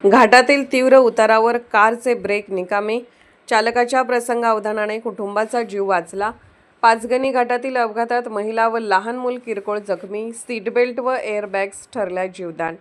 घाटातील तीव्र उतारावर कारचे ब्रेक निकामी, चालकाच्या प्रसंगावधानाने कुटुंबाचा जीव वाचला. पाचगणी घाटातील अपघातात महिला व लहान मूल किरकोळ जखमी, सीटबेल्ट व एअरबॅग्स ठरल्या जीवदान.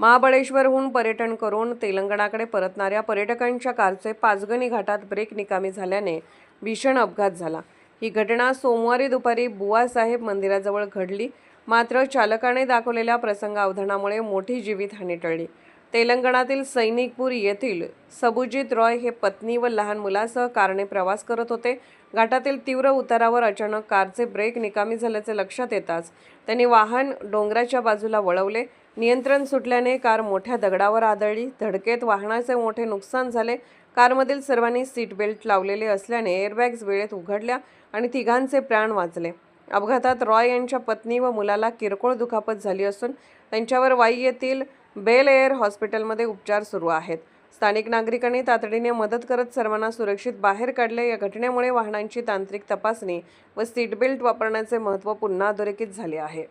महाबळेश्वरहून पर्यटन करून तेलंगणाकडे परतणाऱ्या पर्यटकांच्या कारचे पाचगणी घाटात ब्रेक निकामी झाल्याने भीषण अपघात झाला. ही घटना सोमवारी दुपारी बुवासाहेब मंदिराजवळ घडली. मात्र चालकाने दाखवलेल्या प्रसंगावधानामुळे मोठी जीवितहानी टळली. तेलंगणातील सैनिकपूर येथील सबुजीत रॉय हे पत्नी व लहान मुलासह कारने प्रवास करत होते. घाटातील तीव्र उतारावर अचानक कारचे ब्रेक निकामी झाल्याचे लक्षात येताच त्यांनी वाहन डोंगराच्या बाजूला वळवले. नियंत्रण सुटल्याने कार मोठ्या दगडावर आदळली. धडकेत वाहनाचे मोठे नुकसान झाले. कारमधील सर्वांनी सीट बेल्ट लावलेले असल्याने एअरबॅग्स वेळेत उघडल्या आणि तिघांचे प्राण वाचले. अपघातात रॉय यांच्या पत्नी व मुलाला किरकोळ दुखापत झाली असून त्यांच्यावर वाई येथील बेल एअर हॉस्पिटलमध्ये उपचार सुरू आहेत. स्थानिक नागरिकांनी तातडीने मदत करत सर्वांना सुरक्षित बाहेर काढले. या घटनेमुळे वाहनांची तांत्रिक तपासणी व सीट बेल्ट वापरण्याचे महत्त्व पुन्हा अधोरेखित झाले आहे.